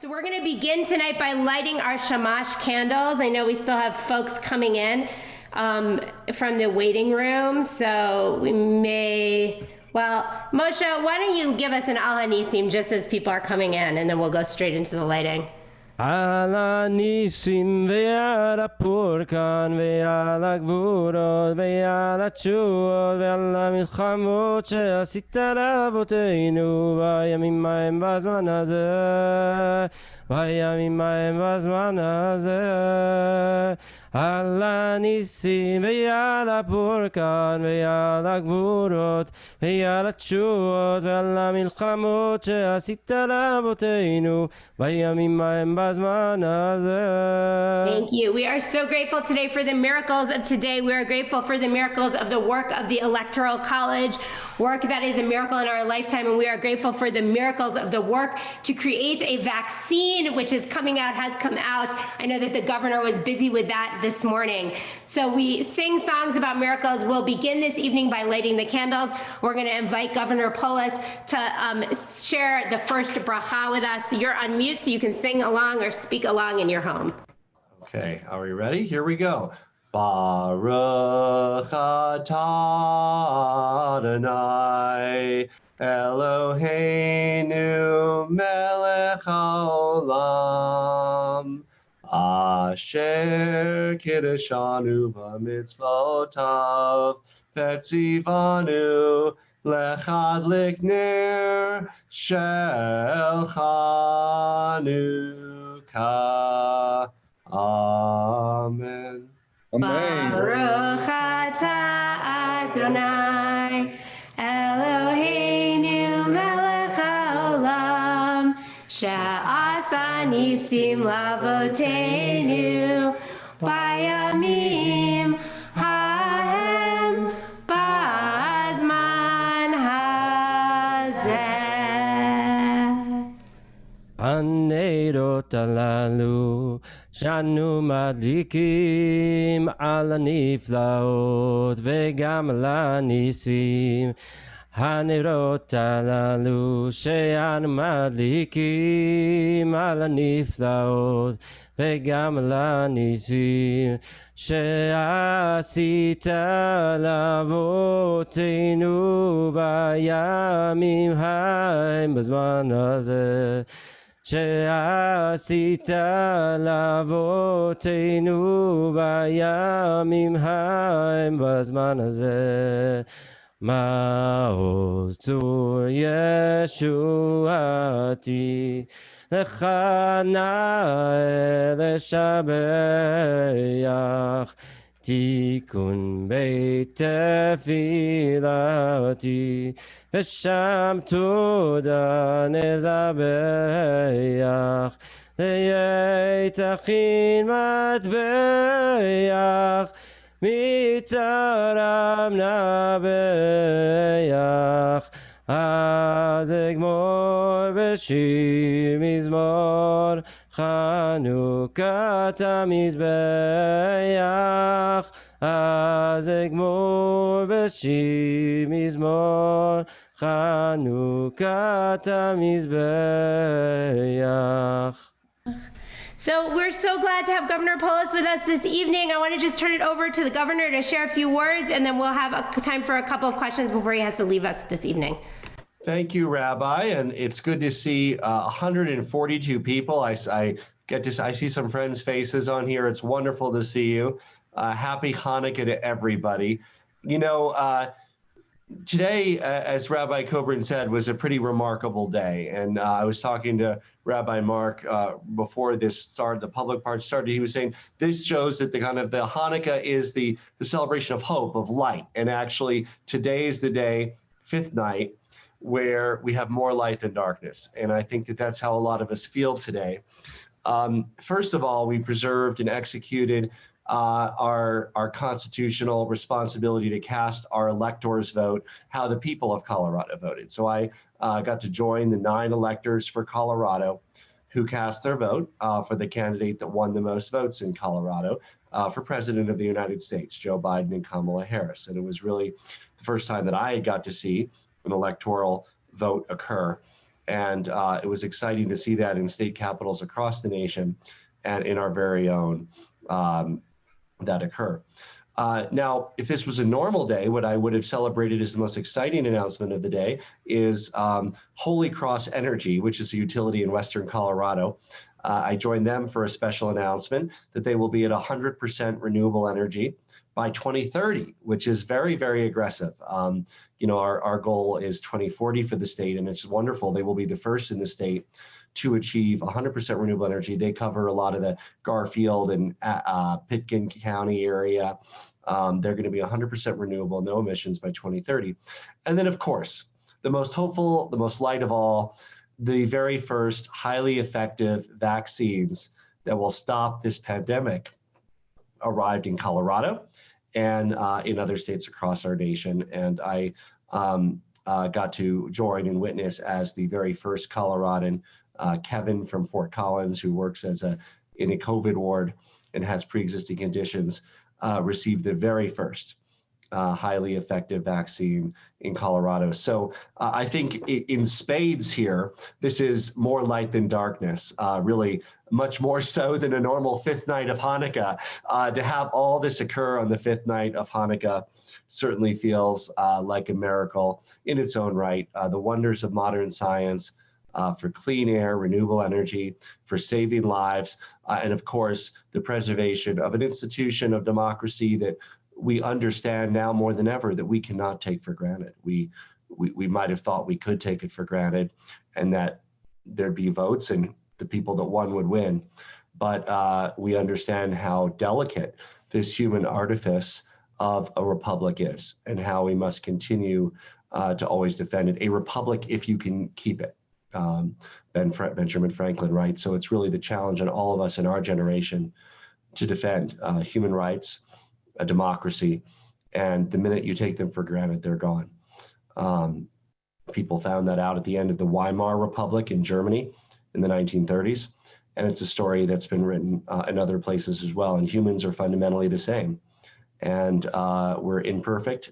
So we're going to begin tonight by lighting our shamash candles. I know we still have folks coming in from the waiting room, so we may, well, Moshe, why don't you give us an Al HaNisim just as people are coming in, and then we'll go straight into the lighting. על הניסים ועל הפורקן ועל הגבורות ועל התשועות ועל המלחמות שעשית לאבותינו בימים ההם בזמן הזה בימים ההם בזמן הזה על הניסים ועל הפורקן ועל הגבורות ועל התשועות ועל המלחמות שעשית לאבותינו בימים ההם בזמן. Thank you. We are so grateful today for the miracles of today. We are grateful for the miracles of the work of the Electoral College, work that is a miracle in our lifetime. And we are grateful for the miracles of the work to create a vaccine, which is coming out, has come out. I know that the governor was busy with that this morning. So we sing songs about miracles. We'll begin this evening by lighting the candles. We're going to invite Governor Polis to share the first bracha with us. You're on mute, so you can sing along or speak along in your home. Okay, are we ready? Here we go. Baruch atah Adonai Eloheinu melech haolam asher kiddushanu b'mitzvotav vetzivanu lechadlik ner shel Chanukah. Amen. Amen. Baruch atah Adonai Eloheinu melech haolam she'asa nisim lavoteinu bayamim hahem bazman hazeh. הנרות הללו שאנו מדליקים על הנפלאות וגם על הניסים. הנרות הללו שאנו מדליקים על הנפלאות וגם על הניסים שעשית לאבותינו בימים ההם בזמן הזה. שעשית לאבותינו בימים ההם בזמן הזה. מעוז צור ישועתי לך נאה לשבח תיקון בית תפילתי ושם תודה נזבח ליתכין מטבח מצרם נבח אז אגמור בשיר מזמור חנוכת המזבח אז אגמור בשיר מזמור חנוכת המזבח. So we're so glad to have Governor Polis with us this evening. I want to just turn it over to the governor to share a few words, and then we'll have time for a couple of questions before he has to leave us this evening. Thank you, Rabbi, and it's good to see 142 people. I see some friends' faces on here. It's wonderful to see you. Happy Hanukkah to everybody. You know, today, as Rabbi Coburn said, was a pretty remarkable day. And I was talking to Rabbi Mark before this started, the public part started. He was saying this shows that the Hanukkah is the celebration of hope, of light. And actually, today is the day, fifth night, where we have more light than darkness. And I think that that's how a lot of us feel today. First of all, we preserved and executed our constitutional responsibility to cast our electors' vote, how the people of Colorado voted. So I got to join the 9 electors for Colorado who cast their vote for the candidate that won the most votes in Colorado for President of the United States, Joe Biden and Kamala Harris. And it was really the first time that I got to see an electoral vote occur. And it was exciting to see that in state capitals across the nation and in our very own that occur. Now, if this was a normal day, what I would have celebrated as the most exciting announcement of the day is Holy Cross Energy, which is a utility in Western Colorado. I joined them for a special announcement that they will be at 100% renewable energy by 2030, which is very, very aggressive. You know, our goal is 2040 for the state, and it's wonderful. They will be the first in the state to achieve 100% renewable energy. They cover a lot of the Garfield and Pitkin County area. They're going to be 100% renewable, no emissions by 2030. And then, of course, the most hopeful, the most light of all, the very first highly effective vaccines that will stop this pandemic arrived in Colorado and in other states across our nation. And I got to join and witness as the very first Coloradan, Kevin from Fort Collins, who works in a COVID ward and has pre-existing conditions, received the very first highly effective vaccine in Colorado. So I think in spades here, this is more light than darkness, really much more so than a normal fifth night of Hanukkah. To have all this occur on the fifth night of Hanukkah certainly feels like a miracle in its own right. The wonders of modern science for clean air, renewable energy, for saving lives, and of course, the preservation of an institution of democracy that we understand now more than ever that we cannot take for granted. We might have thought we could take it for granted and that there'd be votes and the people that won would win. But we understand how delicate this human artifice of a republic is and how we must continue to always defend it. A republic if you can keep it. Benjamin Franklin, right? So it's really the challenge on all of us in our generation to defend human rights, a democracy, and the minute you take them for granted, they're gone. People found that out at the end of the Weimar Republic in Germany in the 1930s, and it's a story that's been written in other places as well, and humans are fundamentally the same. And we're imperfect.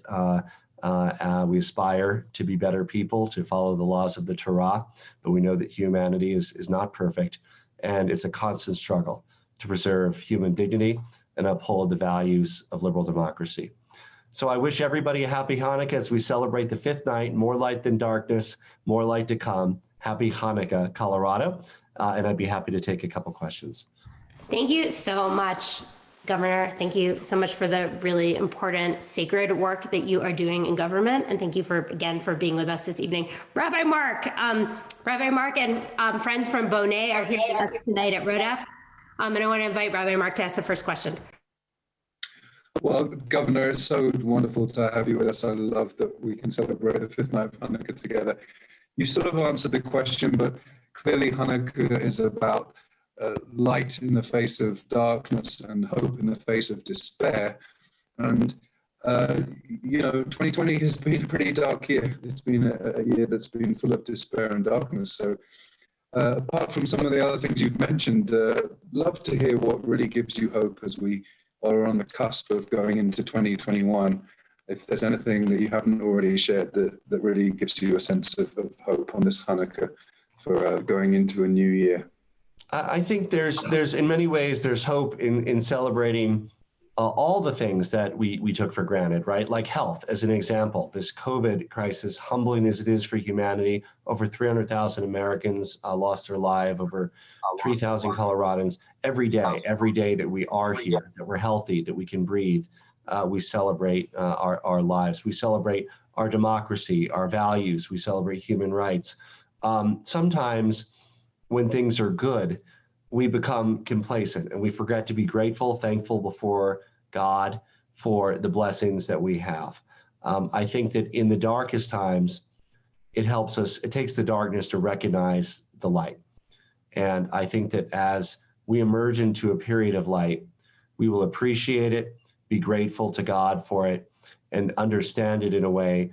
We aspire to be better people, to follow the laws of the Torah, but we know that humanity is not perfect, and it's a constant struggle to preserve human dignity and uphold the values of liberal democracy. So I wish everybody a happy Hanukkah as we celebrate the fifth night, more light than darkness, more light to come. Happy Hanukkah, Colorado, and I'd be happy to take a couple questions. Thank you so much, Governor. Thank you so much for the really important, sacred work that you are doing in government. And thank you again for being with us this evening. Rabbi Mark and friends from Bonet are here with us tonight at RODEF. And I want to invite Rabbi Mark to ask the first question. Well, Governor, it's so wonderful to have you with us. I love that we can celebrate the fifth night of Hanukkah together. You sort of answered the question, but clearly Hanukkah is about light in the face of darkness and hope in the face of despair. And, 2020 has been a pretty dark year. It's been a year that's been full of despair and darkness. So apart from some of the other things you've mentioned, love to hear what really gives you hope as we are on the cusp of going into 2021. If there's anything that you haven't already shared that really gives you a sense of hope on this Hanukkah for going into a new year. I think there's in many ways, there's hope in celebrating all the things that we took for granted, right? Like health, as an example, this COVID crisis, humbling as it is for humanity, over 300,000 Americans lost their life, over 3,000 Coloradans. Every day that we are here, that we're healthy, that we can breathe, we celebrate our lives. We celebrate our democracy, our values. We celebrate human rights. Sometimes when things are good, we become complacent and we forget to be grateful, thankful before God for the blessings that we have. I think that in the darkest times, it takes the darkness to recognize the light. And I think that as we emerge into a period of light, we will appreciate it, be grateful to God for it, and understand it in a way,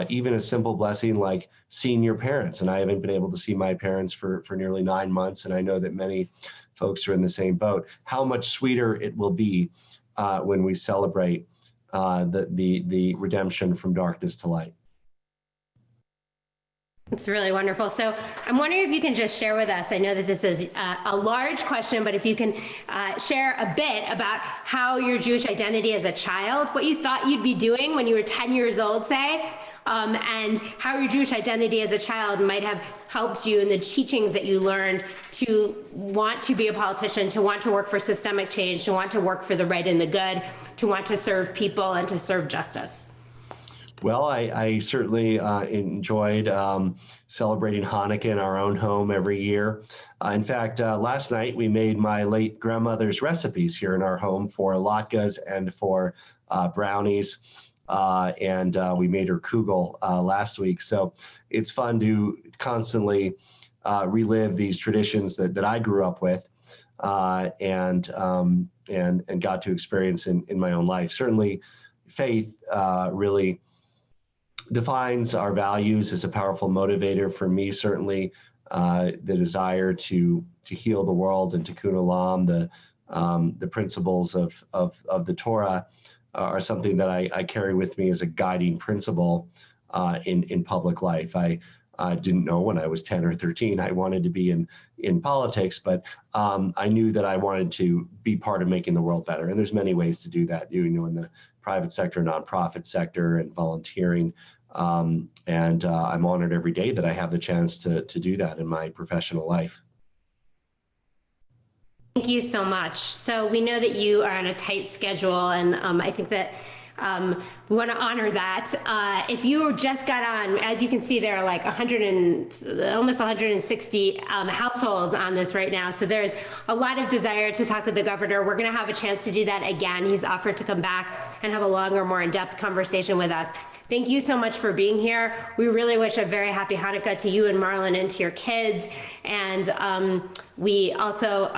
even a simple blessing like seeing your parents. And I haven't been able to see my parents for nearly 9 months. And I know that many folks are in the same boat. How much sweeter it will be when we celebrate the redemption from darkness to light. It's really wonderful. So I'm wondering if you can just share with us, I know that this is a large question, but if you can share a bit about how your Jewish identity as a child, what you thought you'd be doing when you were 10 years old, say, and how your Jewish identity as a child might have helped you in the teachings that you learned to want to be a politician, to want to work for systemic change, to want to work for the right and the good, to want to serve people and to serve justice. Well, I certainly enjoyed celebrating Hanukkah in our own home every year. In fact, last night we made my late grandmother's recipes here in our home for latkes and for brownies, and we made her kugel last week. So it's fun to constantly relive these traditions that I grew up with and got to experience in my own life. Certainly, faith really defines our values as a powerful motivator for me. Certainly, the desire to heal the world and tikkun olam, the principles of the Torah are something that I carry with me as a guiding principle in public life. I didn't know when I was 10 or 13 I wanted to be in politics, but I knew that I wanted to be part of making the world better. And there's many ways to do that, in the private sector, nonprofit sector, and volunteering. And I'm honored every day that I have the chance to do that in my professional life. Thank you so much. So we know that you are on a tight schedule, and I think that we want to honor that. If you just got on, as you can see, there are like almost 160 households on this right now. So there's a lot of desire to talk with the governor. We're going to have a chance to do that again. He's offered to come back and have a longer, more in-depth conversation with us. Thank you so much for being here. We really wish a very happy Hanukkah to you and Marlon and to your kids. And we also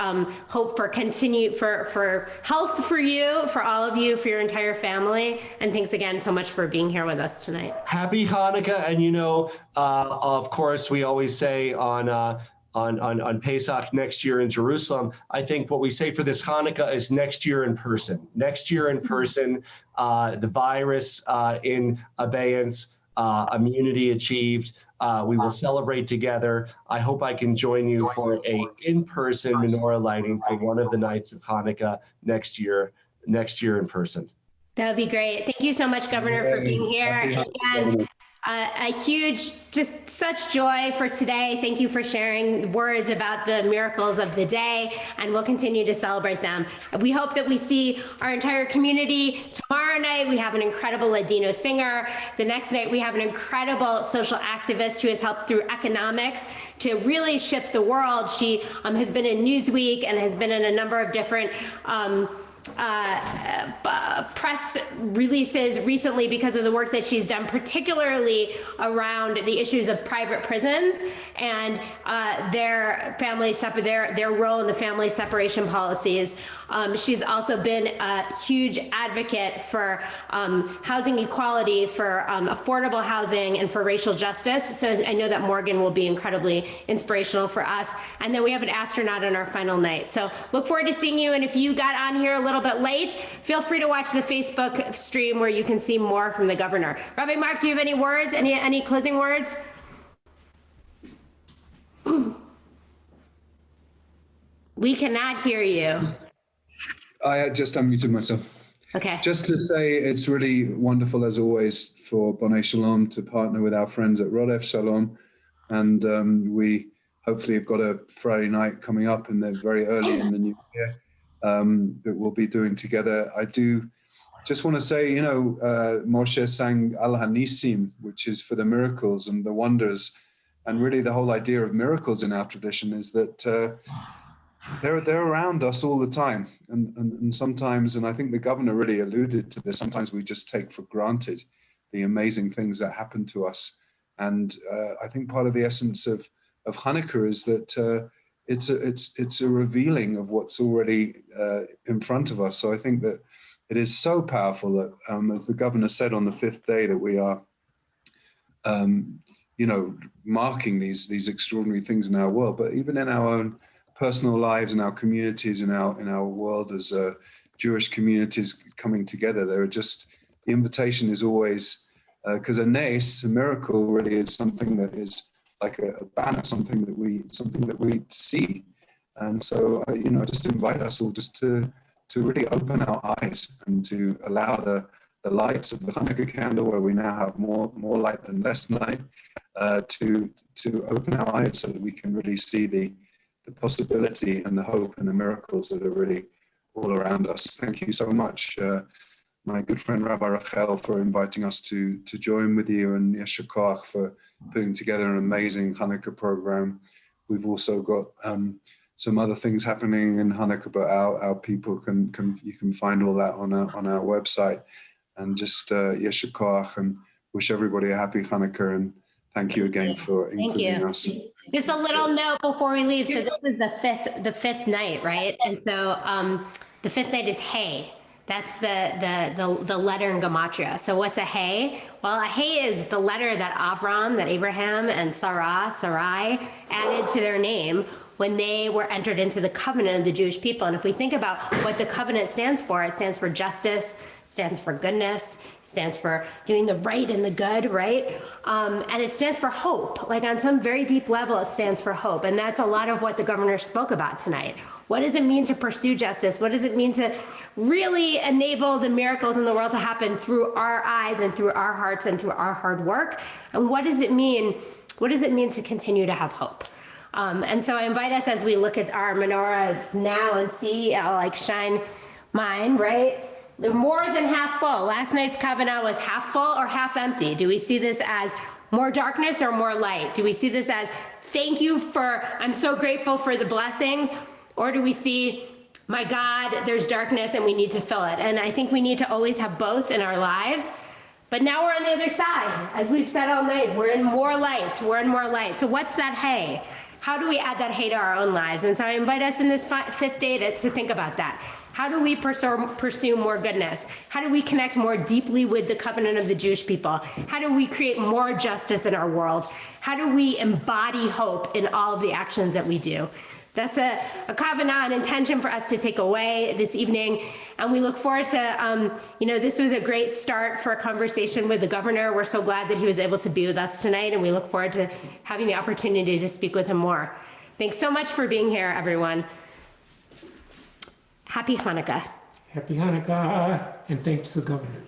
hope for for health for you, for all of you, for your entire family. And thanks again so much for being here with us tonight. Happy Hanukkah. And of course, we always say on Pesach next year in Jerusalem, I think what we say for this Hanukkah is next year in person. Next year in person, the virus in abeyance, immunity achieved. We will celebrate together. I hope I can join you for a in-person menorah lighting for one of the nights of Hanukkah next year in person. That would be great. Thank you so much, Governor, for being here. Again, a huge, just such joy for today. Thank you for sharing words about the miracles of the day, and we'll continue to celebrate them. We hope that we see our entire community. Tomorrow night, we have an incredible Ladino singer. The next night, we have an incredible social activist who has helped through economics to really shift the world. She has been in Newsweek and has been in a number of different press releases recently because of the work that she's done, particularly around the issues of private prisons and their role in the family separation policies. She's also been a huge advocate for housing equality, for affordable housing, and for racial justice. So I know that Morgan will be incredibly inspirational for us. And then we have an astronaut on our final night. So look forward to seeing you. And if you got on here a little bit late, feel free to watch the Facebook stream where you can see more from the governor. Rabbi Mark, do you have any words, any closing words? We cannot hear you. I just unmuted myself. Okay. Just to say, it's really wonderful, as always, for Bonai Shalom to partner with our friends at Rodef Shalom. And we hopefully have got a Friday night coming up, and they're very early in the new year that we'll be doing together. I do just want to say, Moshe sang Al Hanisim, which is for the miracles and the wonders. And really the whole idea of miracles in our tradition is that they're around us all the time. And sometimes, and I think the governor really alluded to this, sometimes we just take for granted the amazing things that happen to us. And I think part of the essence of Hanukkah is that it's a revealing of what's already in front of us. So I think that it is so powerful that, as the governor said on the fifth day, that we are, marking these extraordinary things in our world, but even in our own personal lives, in our communities, in our world as Jewish communities coming together. There are just, the invitation is always, because a nes, a miracle, really is something that is like a banner, something that we see. And so, I just invite us all just to really open our eyes and to allow the lights of the Hanukkah candle, where we now have more light than less light, to open our eyes so that we can really see the possibility and the hope and the miracles that are really all around us. Thank you so much, my good friend Rabbi Rachel, for inviting us to join with you, and Yesher Koach for putting together an amazing Hanukkah program. We've also got some other things happening in Hanukkah, but our people you can find all that on our website. And just Yesher Koach, and wish everybody a happy Hanukkah, and thank you again for including us. Just a little note before we leave. So this is the fifth night, right? And so the fifth night is Hey. That's the letter in Gematria. So what's a Hey? Well, a Hey is the letter that Avram, that Abraham and Sarai added to their name when they were entered into the covenant of the Jewish people. And if we think about what the covenant stands for, it stands for justice, stands for goodness, stands for doing the right and the good, right? And it stands for hope. Like on some very deep level, it stands for hope. And that's a lot of what the governor spoke about tonight. What does it mean to pursue justice? What does it mean to really enable the miracles in the world to happen through our eyes and through our hearts and through our hard work? And what does it mean? What does it mean to continue to have hope? And so I invite us, as we look at our menorah now and see, like shine mine, right? They're more than half full. Last night's covenant was half full or half empty. Do we see this as more darkness or more light? Do we see this as thank you for, I'm so grateful for the blessings? Or do we see, my God, there's darkness and we need to fill it? And I think we need to always have both in our lives. But now we're on the other side. As we've said all night, we're in more light. We're in more light. So what's that Hey? How do we add that Hey to our own lives? And so I invite us in this fifth day to think about that. How do we pursue more goodness? How do we connect more deeply with the covenant of the Jewish people? How do we create more justice in our world? How do we embody hope in all of the actions that we do? That's a covenant, an intention for us to take away this evening. And we look forward to, this was a great start for a conversation with the governor. We're so glad that he was able to be with us tonight, and we look forward to having the opportunity to speak with him more. Thanks so much for being here, everyone. Happy Hanukkah. Happy Hanukkah, and thanks to the governor.